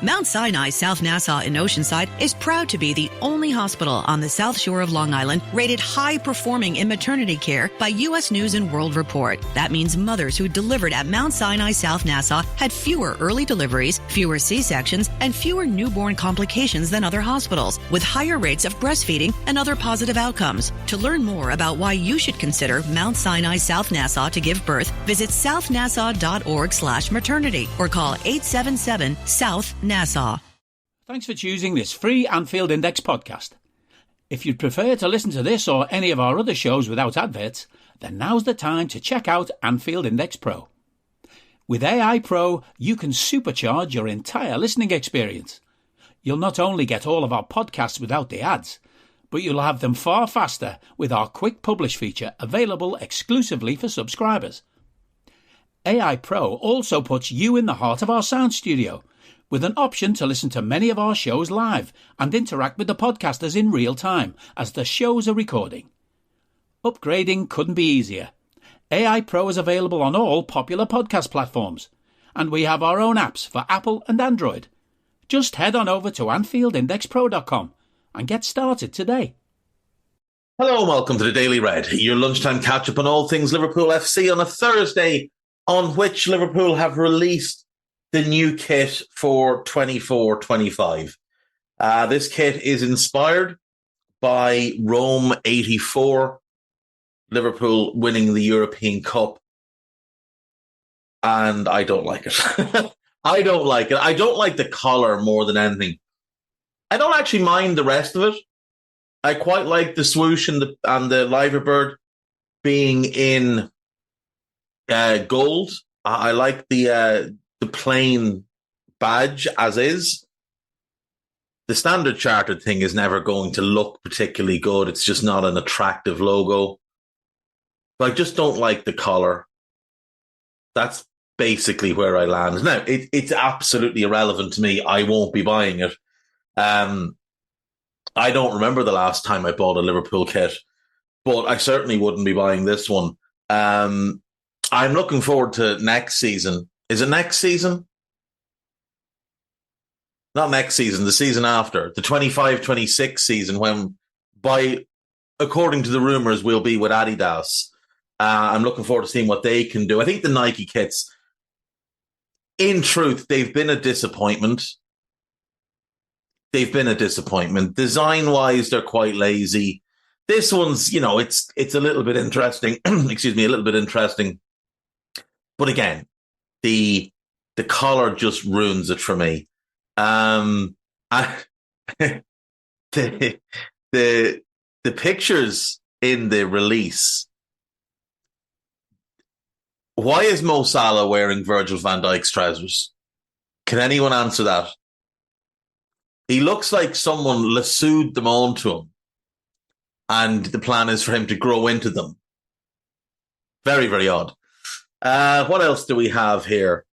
Mount Sinai South Nassau in Oceanside is proud to be the only hospital on the South Shore of Long Island rated high-performing in maternity care by U.S. News & World Report. That means mothers who delivered at Mount Sinai South Nassau had fewer early deliveries, fewer C-sections, and fewer newborn complications than other hospitals, with higher rates of breastfeeding and other positive outcomes. To learn more about why you should consider Mount Sinai South Nassau to give birth, visit southnassau.org/maternity or call 877-SOUTH-NASSAU. Thanks for choosing this free Anfield Index podcast. If you'd prefer to listen to this or any of our other shows without adverts, then now's the time to check out Anfield Index Pro. With AI Pro, you can supercharge your entire listening experience. You'll not only get all of our podcasts without the ads, but you'll have them far faster with our quick publish feature available exclusively for subscribers. AI Pro also puts you in the heart of our sound studio, with an option to listen to many of our shows live and interact with the podcasters in real time as the shows are recording. Upgrading couldn't be easier. AI Pro is available on all popular podcast platforms, and we have our own apps for Apple and Android. Just head on over to AnfieldIndexPro.com and get started today. Hello and welcome to the Daily Red, your lunchtime catch-up on all things Liverpool FC on a Thursday on which Liverpool have released the new kit for 24-25. This kit is inspired by Rome 84, Liverpool winning the European Cup, and I don't like it. I don't like it. I don't like the collar more than anything. I don't actually mind the rest of it. I quite like the swoosh and the liverbird being in gold. I like the plain badge as is. The standard chartered thing is never going to look particularly good. It's just not an attractive logo. But I just don't like the collar. That's basically where I land. Now, it's absolutely irrelevant to me. I won't be buying it. I don't remember the last time I bought a Liverpool kit, but I certainly wouldn't be buying this one. I'm looking forward to next season. Is it next season? Not next season, the season after. The 25-26 season when, according to the rumours, we'll be with Adidas. I'm looking forward to seeing what they can do. I think the Nike kits, in truth, they've been a disappointment. Design-wise, they're quite lazy. This one's, it's a little bit interesting. Excuse me, a little bit interesting. But again, the collar just ruins it for me. The pictures in the release. Why is Mo Salah wearing Virgil van Dijk's trousers? Can anyone answer that? He looks like someone lassoed them onto him, and the plan is for him to grow into them. Very, very odd. What else do we have here?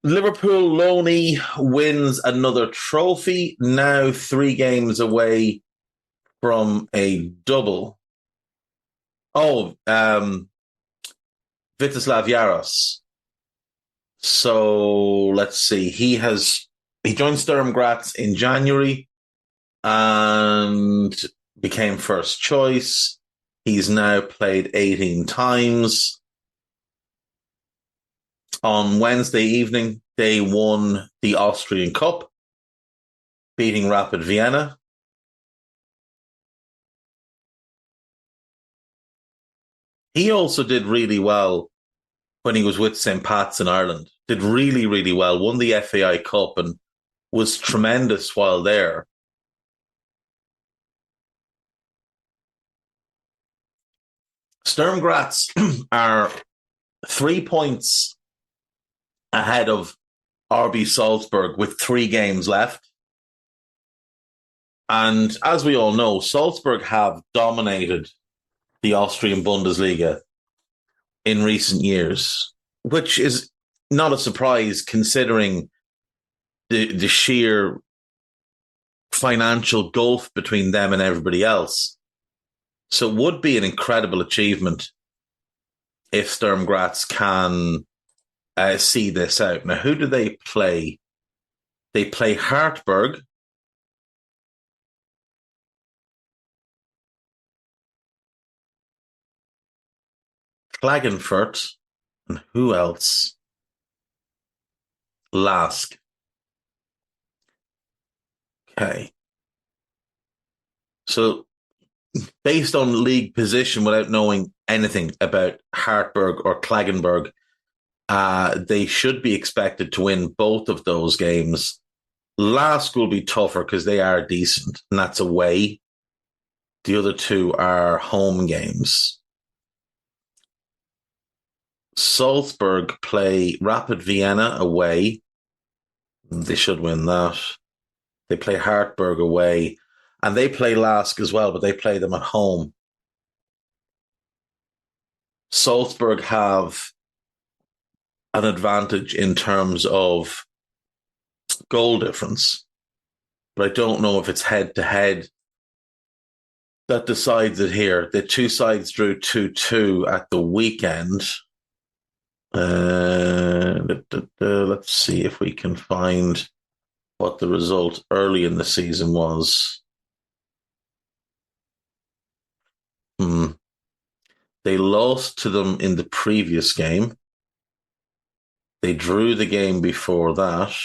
Liverpool Loney wins another trophy, now 3 games away from a double. Vítězslav Jaros. So let's see. He joined Sturm Graz in January and became first choice. He's now played 18 times. On Wednesday evening, they won the Austrian Cup, beating Rapid Vienna. He also did really well when he was with St. Pat's in Ireland. Did really, really well. Won the FAI Cup and was tremendous while there. Sturm Graz are 3 points ahead of RB Salzburg with 3 games left. And as we all know, Salzburg have dominated the Austrian Bundesliga in recent years, which is not a surprise considering the sheer financial gulf between them and everybody else. So it would be an incredible achievement if Sturm Graz can see this out. Now, who do they play They play Hartberg. Klagenfurt. And who else? Lask. Okay. So, based on league position, without knowing anything about Hartberg or Klagenberg, they should be expected to win both of those games. Lask will be tougher because they are decent, and that's away. The other two are home games. Salzburg play Rapid Vienna away. They should win that. They play Hartberg away. And they play Lask as well, but they play them at home. Salzburg have an advantage in terms of goal difference, but I don't know if it's head-to-head that decides it here. The two sides drew 2-2 at the weekend. Let's see if we can find what the result early in the season was. They lost to them in the previous game. They drew the game before that.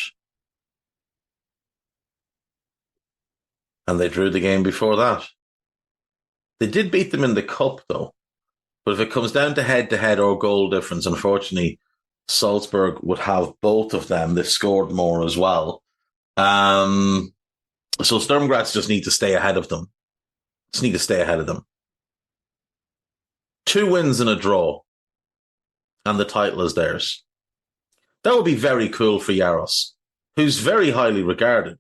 And they drew the game before that. They did beat them in the cup, though. But if it comes down to head-to-head or goal difference, unfortunately, Salzburg would have both of them. They've scored more as well. So Sturm Graz just need to stay ahead of them. 2 wins and a draw, and the title is theirs. That would be very cool for Jaros, who's very highly regarded.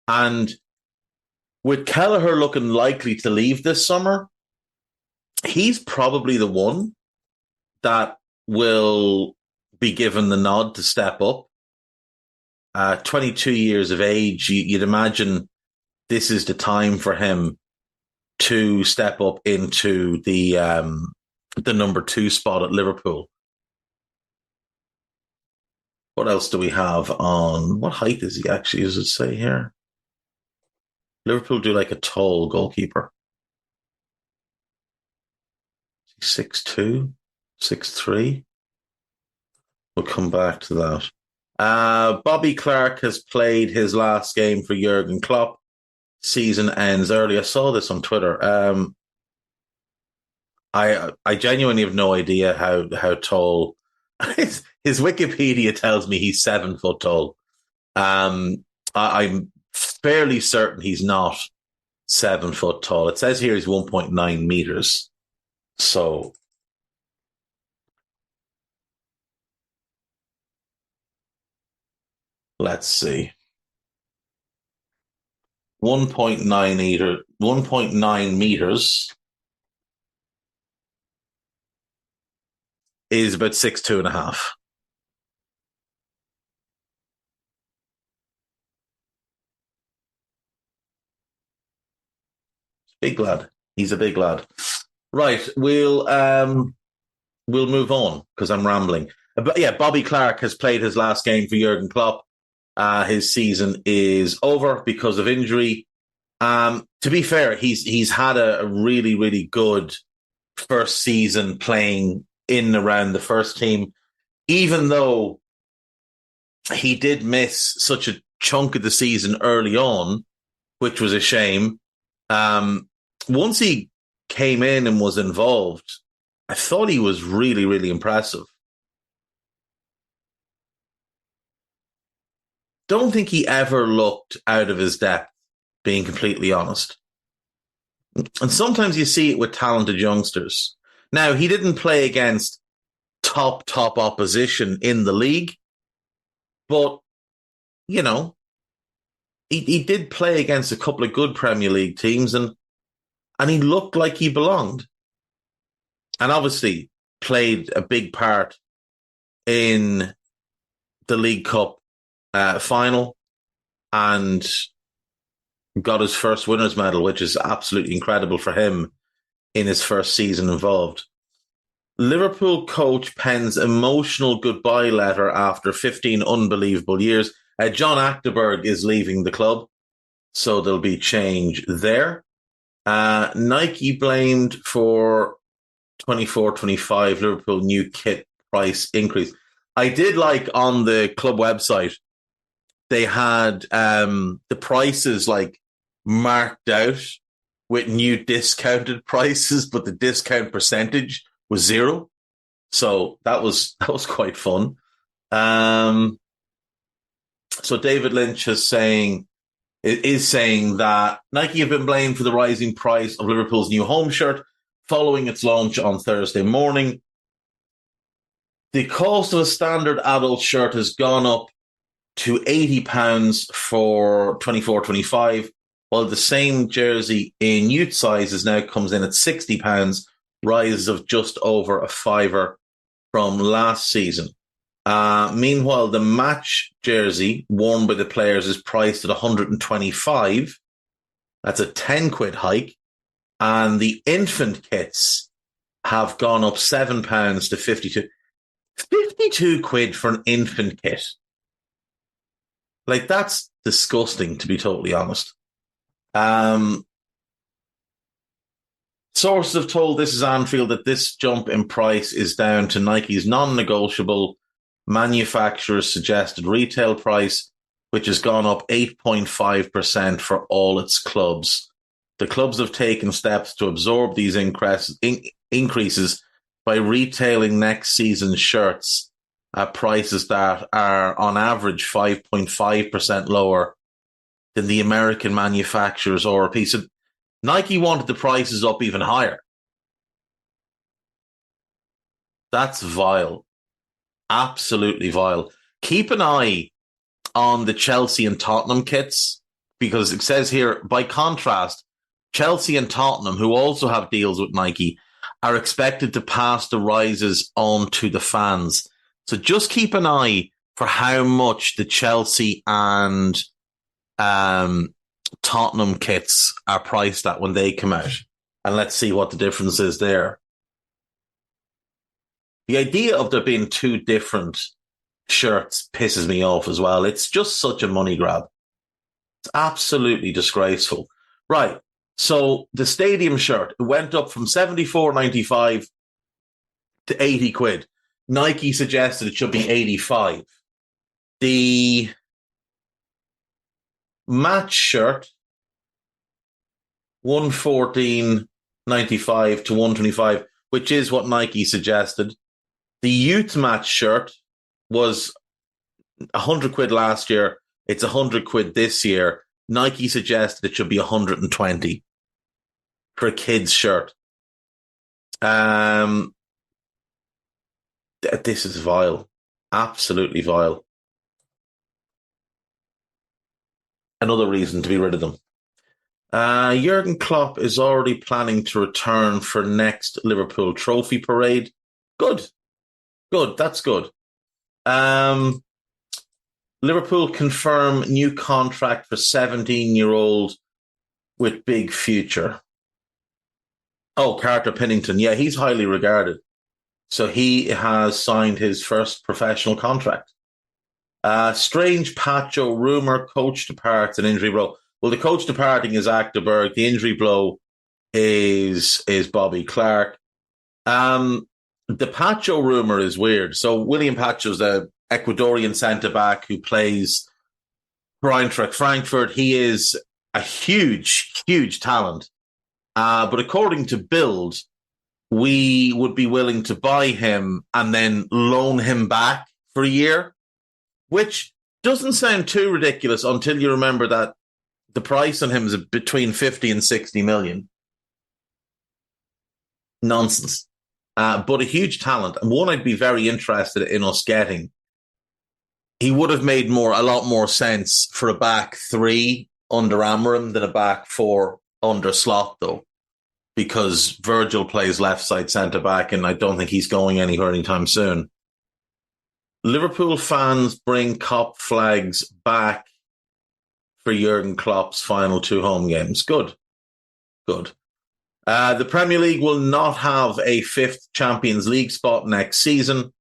And with Kelleher looking likely to leave this summer, he's probably the one that will be given the nod to step up. 22 years of age, you'd imagine this is the time for him to step up into the number 2 spot at Liverpool. What else do we have on? What height is he actually? Does it say here? Liverpool do like a tall goalkeeper. 6'2", 6'3". We'll come back to that. Bobby Clark has played his last game for Jurgen Klopp. Season ends early. I saw this on Twitter. I genuinely have no idea how tall. His Wikipedia tells me he's 7 foot tall. I'm fairly certain he's not 7 foot tall. It says here he's 1.9 meters. So let's see. 1.9 meters is about 6'2.5". Big lad. He's a big lad. Right, we'll move on because I'm rambling. But yeah, Bobby Clark has played his last game for Jurgen Klopp. His season is over because of injury. To be fair, he's had a really, really good first season playing in and around the first team, even though he did miss such a chunk of the season early on, which was a shame. Once he came in and was involved, I thought he was really, really impressive. Don't think he ever looked out of his depth, being completely honest. And sometimes you see it with talented youngsters. Now, he didn't play against top opposition in the league, but, you know, he did play against a couple of good Premier League teams, and he looked like he belonged. And obviously played a big part in the League Cup final and got his first winner's medal, which is absolutely incredible for him in his first season involved. Liverpool coach pens emotional goodbye letter after 15 unbelievable years. John Achterberg is leaving the club, so there'll be change there. Nike blamed for 24-25 Liverpool new kit price increase. I did like on the club website, they had the prices like marked out with new discounted prices, but the discount percentage was 0. So that was quite fun. So David Lynch is saying that Nike have been blamed for the rising price of Liverpool's new home shirt following its launch on Thursday morning. The cost of a standard adult shirt has gone up to £80 for 24-25, while the same jersey in youth sizes now comes in at £60, rise of just over a fiver from last season. Meanwhile, the match jersey worn by the players is priced at 125. That's a 10 quid hike. And the infant kits have gone up £7 to 52. 52 quid for an infant kit. Like, that's disgusting, to be totally honest. Sources have told This Is Anfield that this jump in price is down to Nike's non-negotiable manufacturer's suggested retail price, which has gone up 8.5% for all its clubs. The clubs have taken steps to absorb these increases by retailing next season's shirts at prices that are on average 5.5% lower than the American manufacturer's ORP. So Nike wanted the prices up even higher. That's vile. Absolutely vile. Keep an eye on the Chelsea and Tottenham kits, because it says here, by contrast, Chelsea and Tottenham, who also have deals with Nike, are expected to pass the rises on to the fans. So just keep an eye for how much the Chelsea and Tottenham kits are priced at when they come out. And let's see what the difference is there. The idea of there being two different shirts pisses me off as well. It's just such a money grab. It's absolutely disgraceful. Right. So the stadium shirt went up from $74.95 to 80 quid. Nike suggested it should be 85. The match shirt, $114.95 to $125, which is what Nike suggested. The youth match shirt was 100 quid last year. It's 100 quid this year. Nike suggested it should be 120 for a kid's shirt. This is vile. Absolutely vile. Another reason to be rid of them. Jurgen Klopp is already planning to return for next Liverpool trophy parade. Good. That's good. Liverpool confirm new contract for 17-year-old with big future. Oh, Carter Pennington. Yeah, he's highly regarded. So he has signed his first professional contract. Strange Pacho rumour, coach departs and injury blow. Well, the coach departing is Achterberg. The injury blow is Bobby Clark. The Pacho rumour is weird. So William Pacho's the Ecuadorian centre-back who plays for Eintracht Frankfurt. He is a huge, huge talent. But according to Bild, we would be willing to buy him and then loan him back for a year, which doesn't sound too ridiculous until you remember that the price on him is between 50 and 60 million. Nonsense. But a huge talent, and one I'd be very interested in us getting. He would have made a lot more sense for a back three under Amorim than a back four under Slot, though, because Virgil plays left side centre back, and I don't think he's going anywhere anytime soon. Liverpool fans bring Kop flags back for Jurgen Klopp's final 2 home games. Good. The Premier League will not have a 5th Champions League spot next season.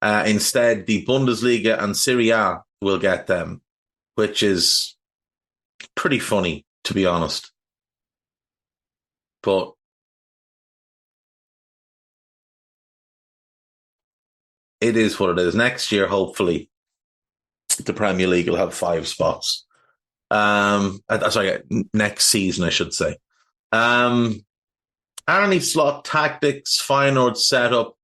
Instead, the Bundesliga and Serie A will get them. which is pretty funny, to be honest. But it is what it is. Next year, hopefully, the Premier League will have 5 spots. Next season, I should say. Arnie Slot tactics, Feyenoord setup,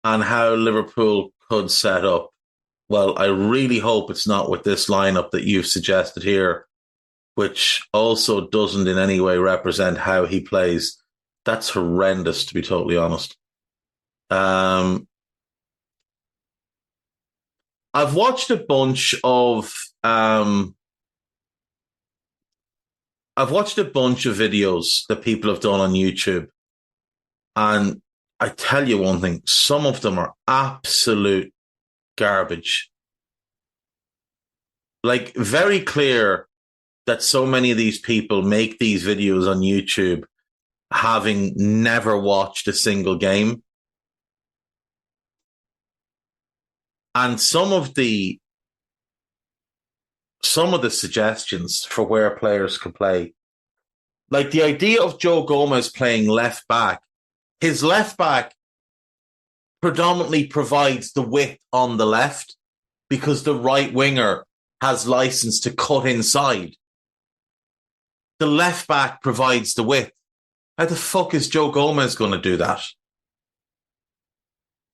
and how Liverpool could set up. Well, I really hope it's not with this lineup that you've suggested here, which also doesn't in any way represent how he plays. That's horrendous, to be totally honest. I've watched a bunch of videos that people have done on YouTube, and I tell you one thing, some of them are absolute garbage. Like, very clear that so many of these people make these videos on YouTube having never watched a single game. And some of the suggestions for where players could play, like the idea of Joe Gomez playing left back, his left back predominantly provides the width on the left because the right winger has license to cut inside. The left back provides the width. How the fuck is Joe Gomez going to do that?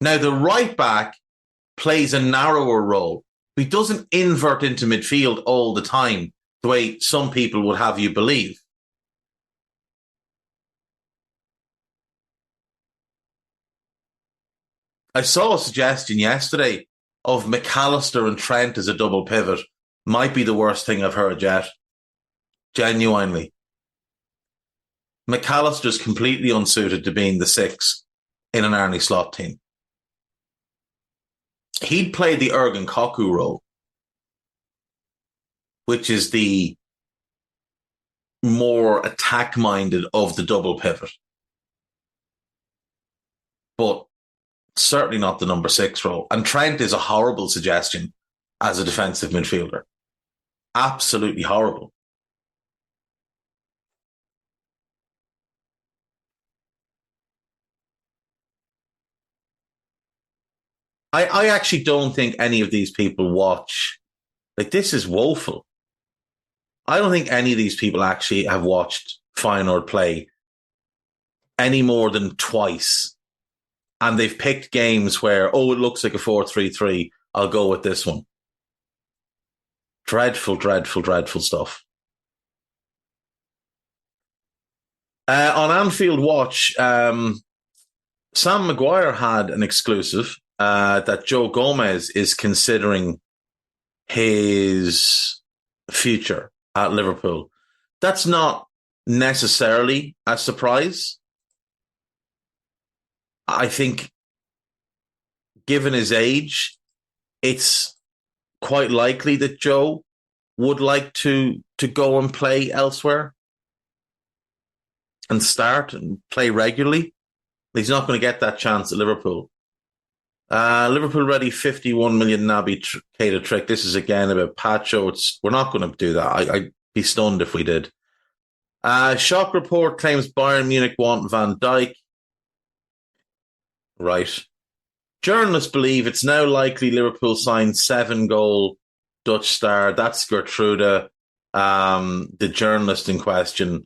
Now, the right back plays a narrower role. He doesn't invert into midfield all the time, the way some people would have you believe. I saw a suggestion yesterday of McAllister and Trent as a double pivot. Might be the worst thing I've heard yet. Genuinely. McAllister's completely unsuited to being the 6 in an Arnie Slot team. He'd play the Ergen Koku role, which is the more attack-minded of the double pivot. But certainly not the number 6 role. And Trent is a horrible suggestion as a defensive midfielder. Absolutely horrible. I actually don't think any of these people watch. Like, this is woeful. I don't think any of these people actually have watched Feyenoord play any more than twice. And they've picked games where, it looks like a 4-3-3. I'll go with this one. Dreadful, dreadful, dreadful stuff. On Anfield Watch, Sam Maguire had an exclusive that Joe Gomez is considering his future at Liverpool. That's not necessarily a surprise. I think, given his age, it's quite likely that Joe would like to go and play elsewhere and start and play regularly. He's not going to get that chance at Liverpool. Liverpool ready 51 million Naby Keita trick. This is again about Pacho. We're not going to do that. I'd be stunned if we did. Shock report claims Bayern Munich want Van Dijk. Right. Journalists believe it's now likely Liverpool signed 7-goal Dutch star. That's Gertrude. The journalist in question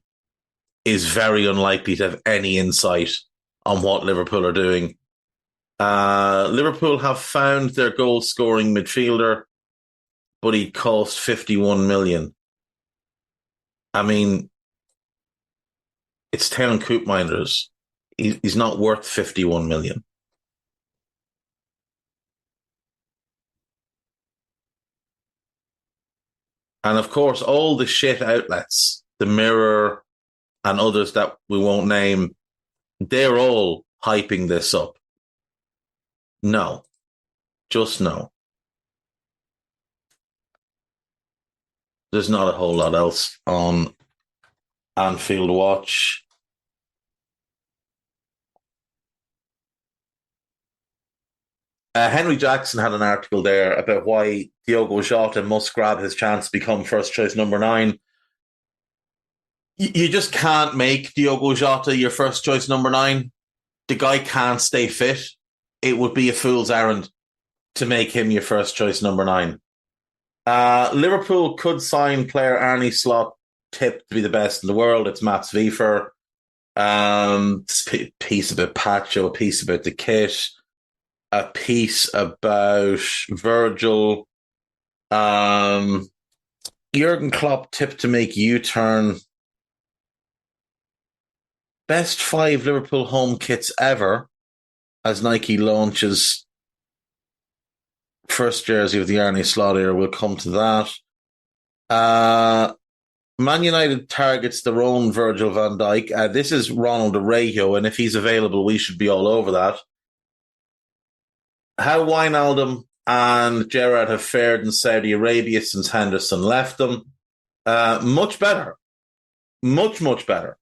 is very unlikely to have any insight on what Liverpool are doing. Liverpool have found their goal-scoring midfielder, but he cost 51 million. I mean, it's Town Koopmeiners. He's not worth 51 million. And of course, all the shit outlets, the Mirror and others that we won't name, they're all hyping this up. No. Just no. There's not a whole lot else on Anfield Watch. Henry Jackson had an article there about why Diogo Jota must grab his chance to become first choice number 9. You just can't make Diogo Jota your first choice number 9. The guy can't stay fit. It would be a fool's errand to make him your first choice number 9. Liverpool could sign player Arne Slot, tipped to be the best in the world. It's Mats Wiefer. Piece about Pacho, a piece about the kit, a piece about Virgil. Jurgen Klopp tipped to make U-turn. Best 5 Liverpool home kits ever as Nike launches first jersey of the Arne Slot era. We'll come to that. Man United targets their own Virgil van Dijk. This is Ronald Araujo, and if he's available, we should be all over that. How Wijnaldum and Gerrard have fared in Saudi Arabia since Henderson left them. Much better. Much, much better.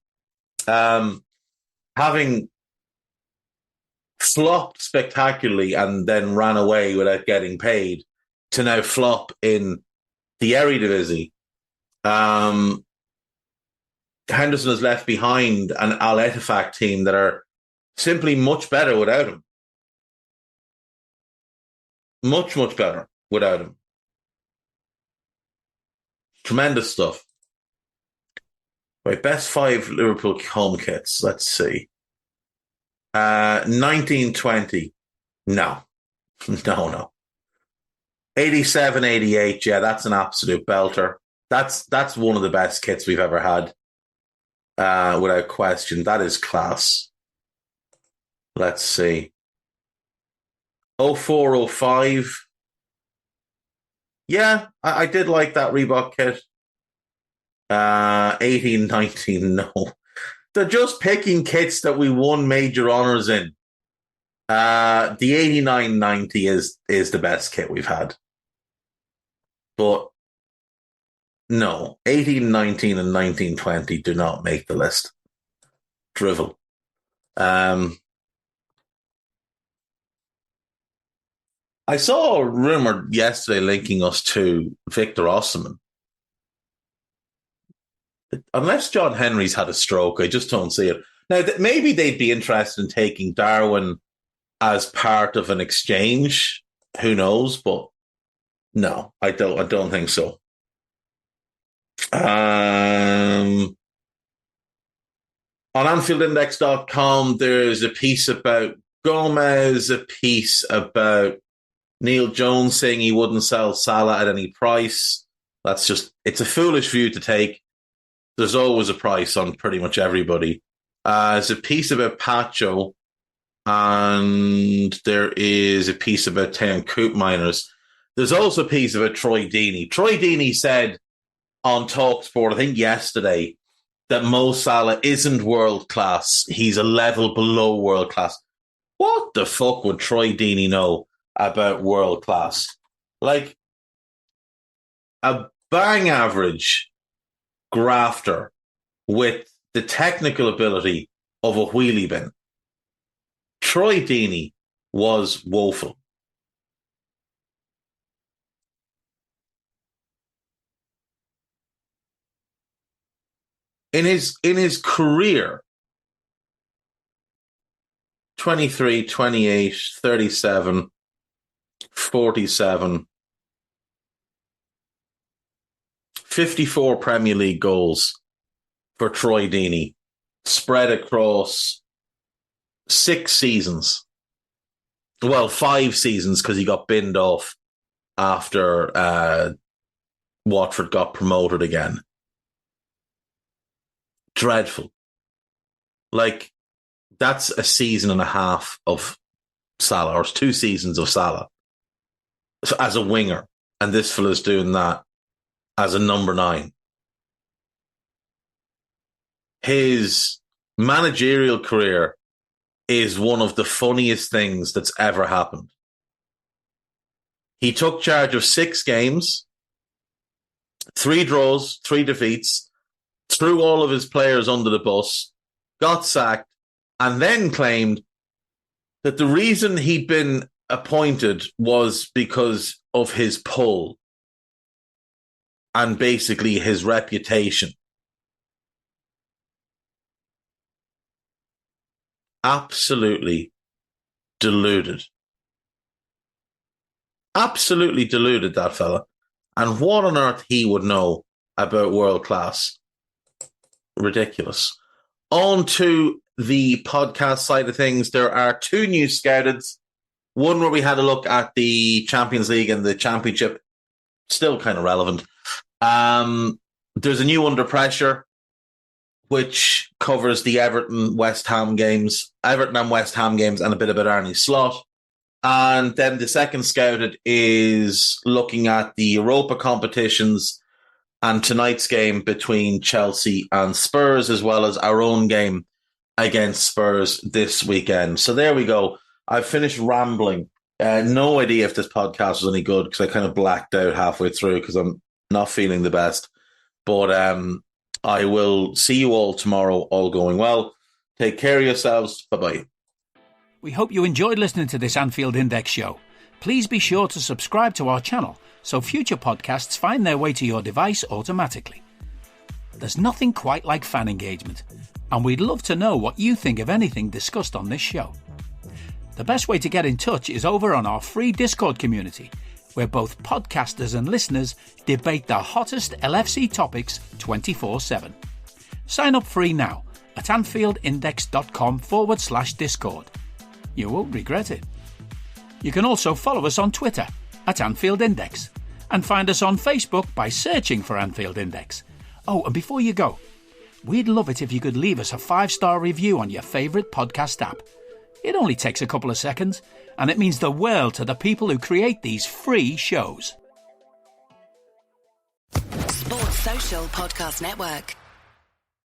Having flopped spectacularly and then ran away without getting paid to now flop in the Eredivisie. Henderson has left behind an Al Ettifaq team that are simply much better without him. Much, much better without him. Tremendous stuff. Right, best 5 Liverpool home kits. Let's see. 1920. No. No. 87, 88. Yeah, that's an absolute belter. That's one of the best kits we've ever had. Without question. That is class. Let's see. 04, 05. Yeah, I did like that Reebok kit. 18, 19, no. They're just picking kits that we won major honours in. The 89, 90 is the best kit we've had. But no, 18, 19 and 19, 20 do not make the list. Drivel. I saw a rumour yesterday linking us to Victor Osimhen. Unless John Henry's had a stroke, I just don't see it. Now, maybe they'd be interested in taking Darwin as part of an exchange. Who knows? But no, I don't think so. On AnfieldIndex.com, there's a piece about Gomez, a piece about Neil Jones saying he wouldn't sell Salah at any price. It's a foolish view to take. There's always a price on pretty much everybody. There's a piece about Pacho, and there is a piece about 10 Coop miners. There's also a piece about Troy Deeney. Troy Deeney said on TalkSport, I think yesterday, that Mo Salah isn't world class. He's a level below world class. What the fuck would Troy Deeney know about world class? Like, a bang average grafter with the technical ability of a wheelie bin. Troy Deeney was woeful. In his career, 23, 28, 37, 47, 54 Premier League goals for Troy Deeney, spread across 6 seasons. Well, 5 seasons because he got binned off after Watford got promoted again. Dreadful. Like, that's a season and a half of Salah, or 2 seasons of Salah as a winger. And this fella's doing that as a number 9. His managerial career is one of the funniest things that's ever happened. He took charge of 6 games, 3 draws, 3 defeats, threw all of his players under the bus, got sacked, and then claimed that the reason he'd been appointed was because of his pull and basically his reputation. Absolutely deluded. Absolutely deluded, that fella. And what on earth he would know about world class. Ridiculous. On to the podcast side of things. There are 2 new scouteds. One where we had a look at the Champions League and the Championship. Still kind of relevant. There's a new Under Pressure, which covers the Everton and West Ham games, and a bit about Arne Slot. And then the second scouted is looking at the Europa competitions and tonight's game between Chelsea and Spurs, as well as our own game against Spurs this weekend. So there we go. I've finished rambling. No idea if this podcast was any good because I kind of blacked out halfway through because I'm not feeling the best. But I will see you all tomorrow, all going well. Take care of yourselves. Bye-bye. We hope you enjoyed listening to this Anfield Index show. Please be sure to subscribe to our channel so future podcasts find their way to your device automatically. There's nothing quite like fan engagement, and we'd love to know what you think of anything discussed on this show. The best way to get in touch is over on our free Discord community, where both podcasters and listeners debate the hottest LFC topics 24/7. Sign up free now at AnfieldIndex.com/Discord. You won't regret it. You can also follow us on Twitter at Anfield Index and find us on Facebook by searching for Anfield Index. Oh, and before you go, we'd love it if you could leave us a 5-star review on your favourite podcast app. It only takes a couple of seconds, and it means the world to the people who create these free shows. Sports Social Podcast Network.